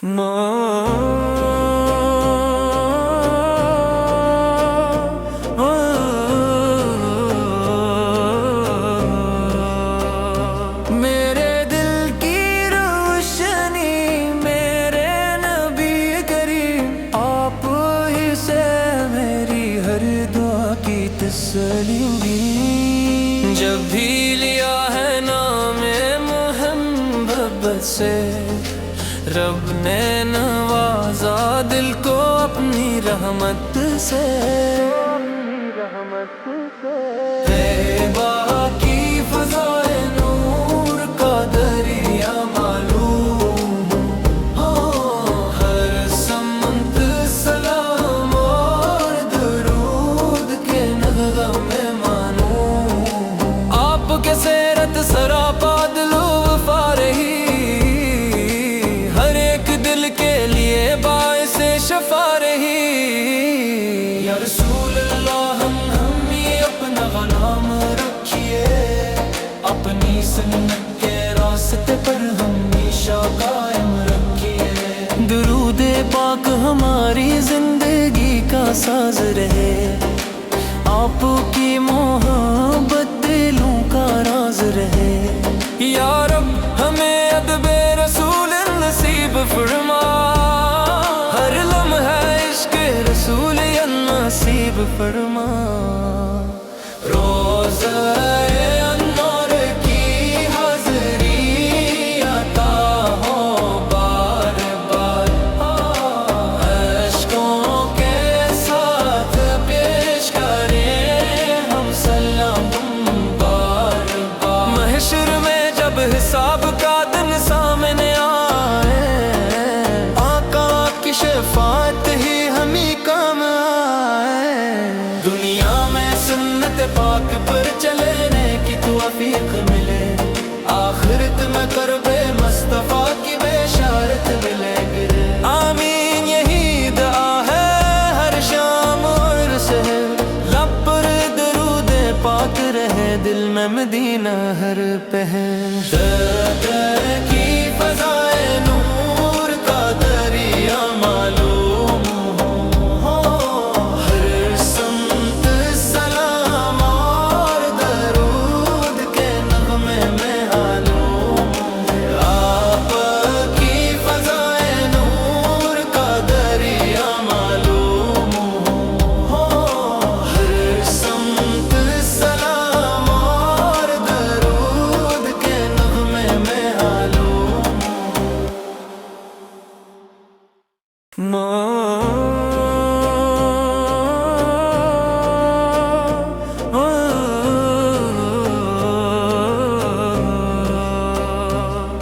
میرے دل کی روشنی میرے نبی کریم، آپ ہی سے میری ہر دعا کی تسلی ملی۔ جب بھی لیا ہے نام محمد سے، رب نے نوازا دل کو اپنی رحمت سے۔ طیبہ کی فضائے نور کا دریا معلوم، ہر سمت سلام اور درود کے نغمے مانوں۔ آپ کے سیرت سراپا دل و فارہی، شفا رہی۔ یا رسول اللہ ہم یہ اپنا غلام رکھیے، اپنی سنت کے راستے پر ہمیشہ قائم رکھیے۔ درود پاک ہماری زندگی کا ساز رہے، آپ کی محبت دلوں کا راز رہے۔ یا رب ہمیں ادب رسول نصیب فرما، نصیب فرما۔ روزہ انوار کی حاضری عطا ہو بار بار، اشکوں کے ساتھ پیش کریں ہم سلام بار بار۔ محشر میں جب حساب کا دن سامنے آئے، آقا کی شفاعت ہی ہمیں کام پاک پر چلنے کی توفیق ملے، آخرت میں کرب مصطفیٰ کی بشارت ملے گرے۔ آمین یہی دعا ہے ہر شام اور سحر، لب پر درود پاک رہے، دل میں مدینہ ہر پہر۔ کی فضائے نور کا دریا معلوم،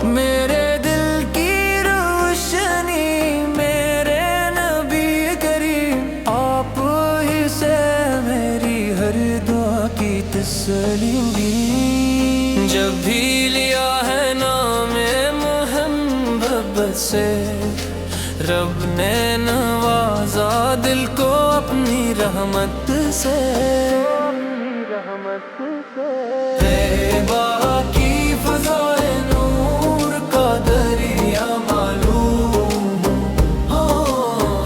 میرے دل کی روشنی میرے نبی کریم، آپ ہی سے میری ہر دعا کی تسلی ملی۔ جب بھی لیا ہے نام محمد سے، رب نے نوازا دل کو اپنی رحمت سے۔ طیبہ کی فضائے نور کا دریا معلوم،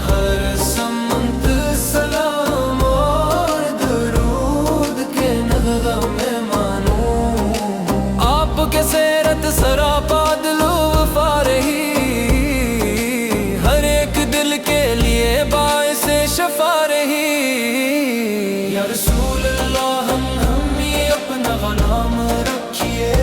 ہر سمت سلام اور درود کے نغمے مانوں۔ آپ کے سیرت سراپا دل و فارہی، شفا رہی۔ یا رسول اللہ ہم یہ اپنا غلام رکھیے،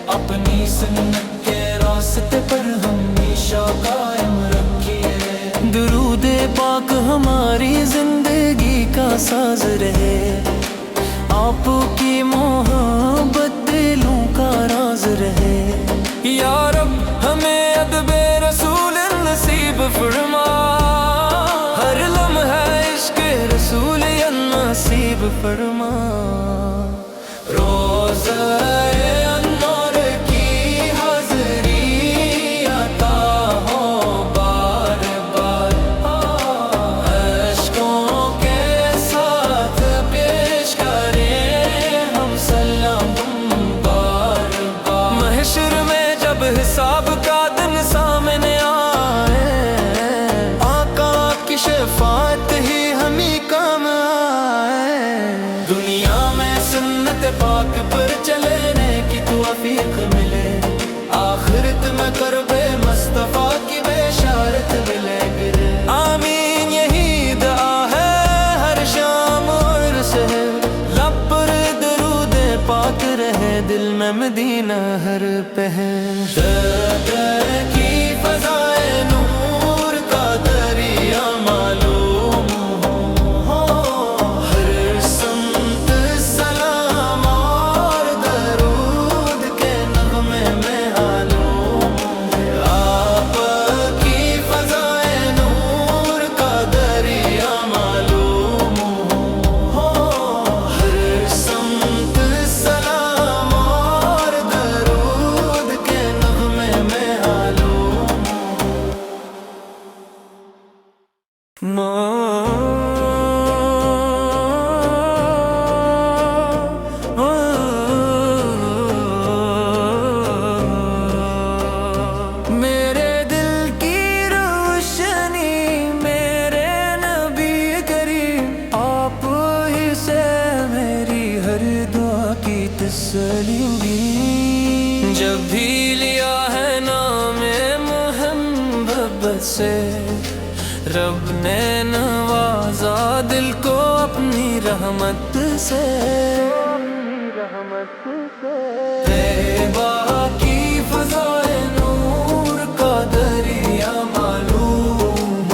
اپنی سنت کے راستے پر ہمیشہ قائم رکھیے۔ درود پاک ہماری زندگی کا ساز رہے، آپ کی محبت دلوں کا راز رہے۔ یا رب ہمیں ادب رسول نصیب فرما، نصیب فرما۔ روزہ انوار کی حاضری عطا ہو بار بار، اشکوں کے ساتھ پیش کریں ہم سلام بار بار۔ محشر میں جب حساب کا دن سامنے آئے، ہر پہر کی فضائے نور کا دریا معلوم ہو ہر سمت سلام اور درود کے نغمے میں معلوم آپ کی فضائے نور کا دریا معلوم ہو ہر سمت سلام اور درود کے نغمے میں معلوم میرے دل کی روشنی میرے نبی کریم آپ ہی سے میری ہر دعا کی تسلی بھی جب بھی لیا ہے نام محبت سے رب نے نوازا دل کو اپنی رحمت سے طیبہ کی فضائے نور کا دریا معلوم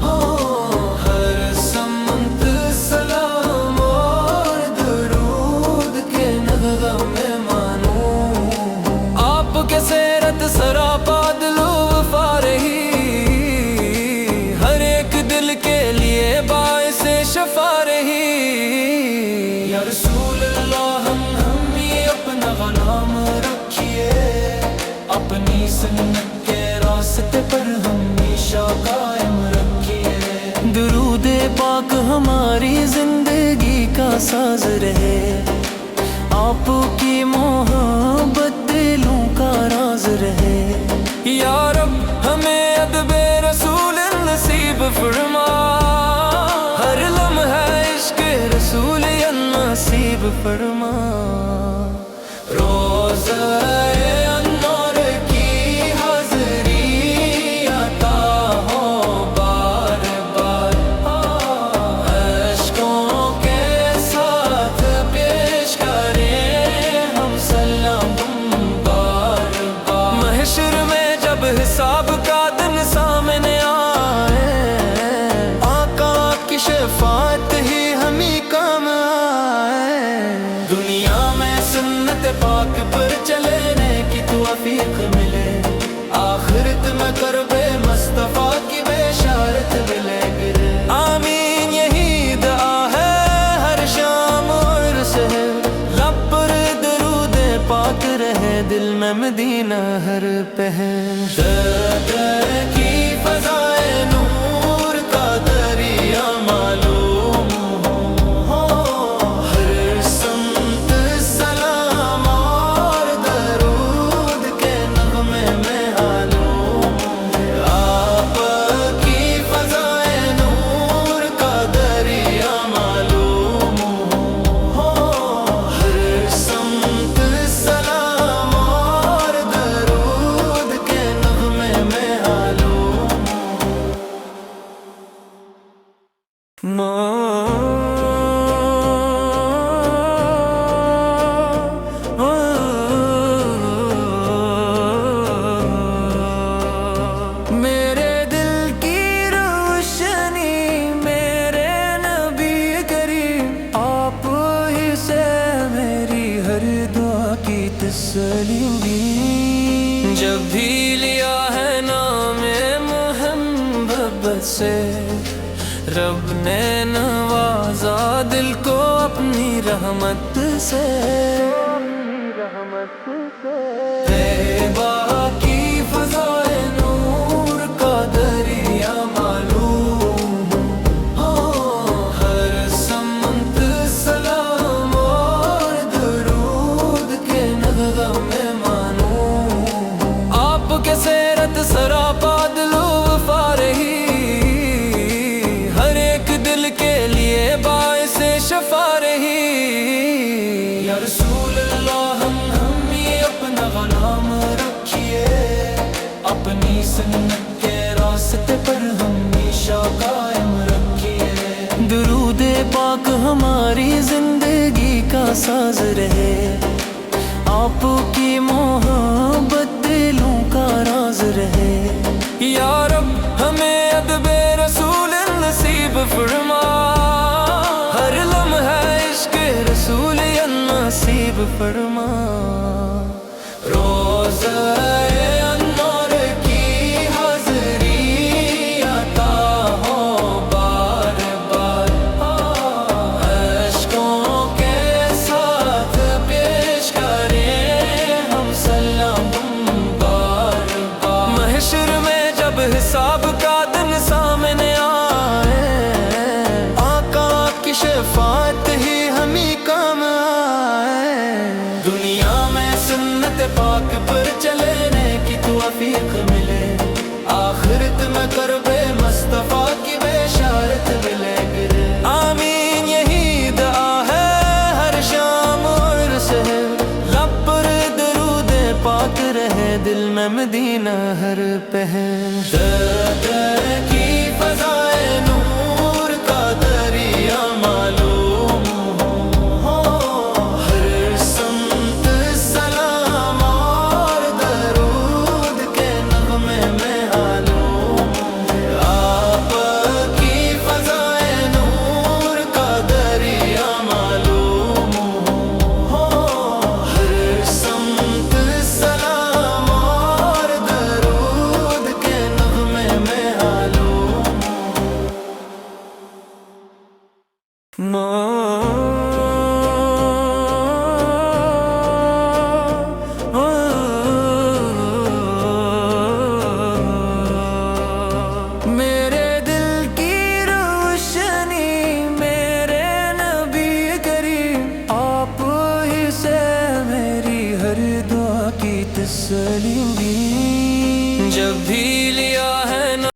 ہو ہر سمت سلام اور درود کے نغمے معلوم آپ کے سیرت سراپا دل و فارہی شفا رہی یا رسول اللہ ہم یہ اپنا غلام رکھیے اپنی سنت کے راستے پر ہمیشہ قائم رکھیے درود پاک ہماری زندگی کا ساز رہے آپ کی محبت دلوں کا راز رہے یا رب ہمیں ادب رسول نصیب فرما ہر لمحہ عشق رسول نصیب فرما روزہ انور کی حاضری عطا ہو بار بار اشکوں کے ساتھ پیش کریں ہم سلام بار بار محشر میں جب حساب کا دن سامنے شفاعت ہی ہمیں کام آئے دنیا میں سنت پاک پر چلنے کی توفیق ملے آخرت میں کرب مصطفیٰ کی بشارت ملے گرے آمین یہی دعا ہے ہر شام اور سحر لب پر درود پاک رہے دل میں مدینہ ہر پہر کی فضائے نور کا دریا معلوم ہو ہر سمت سلام اور درود کے نغمے میں معلوم آپ کی فضائے نور کا دریا معلوم ہو ہر سمت سلام اور درود کے نغمے میں معلوم میرے دل کی روشنی میرے نبی کریم آپ ہی سے میری ہر دعا کی تسلی بھی جب بھی لیا ہے نام محبت سے رب نے نوازا دل کو اپنی رحمت سے طیبہ کی فضائے نور کا دریا معلوم ہو ہر سمت سلام اور درود کے نغمے معلوم آپ کے سیرت سراپا دل و فارہی شفا رہی یا رسول اللہ ہم یہ اپنا غلام رکھیے اپنی سنت کے راستے پر ہمیشہ قائم رکھیے درود پاک ہماری زندگی کا ساز رہے آپ کی محبت دلوں کا راز رہے. یا رب ہمیں ادب رسول نصیب فرما، ہر لمحہ عشق رسول نصیب فرما. روزہ انور کی حاضری عطا ہو بار بار، اشکوں کے ساتھ پیش کریں ہم سلام بار بار. محشر میں جب حساب کا دن سامنے آئے، آقا کی شفاعت ہی ہمیں کام آئے. دنیا میں سنت پاک پر چلنے کی توفیق ملے، آخرت میں کرب مصطفیٰ کی بشارت ملے گرے. آمین یہی دعا ہے ہر شام اور سحر، لب پر درود پاک رہے دل میں مدینہ ہر پہر. درد کی فضائے نور کا دریا معلوم ہو، ہر سمت سلام اور درود کے نغمے میں معلوم. آپ کی فضائے نور کا دریا معلوم ہو، ہر سمت سلام اور درود کے نغمے میں معلوم. میرے دل کی روشنی میرے نبی کریم، آپ ہی سے میری ہر دعا کی تسلی. جب بھی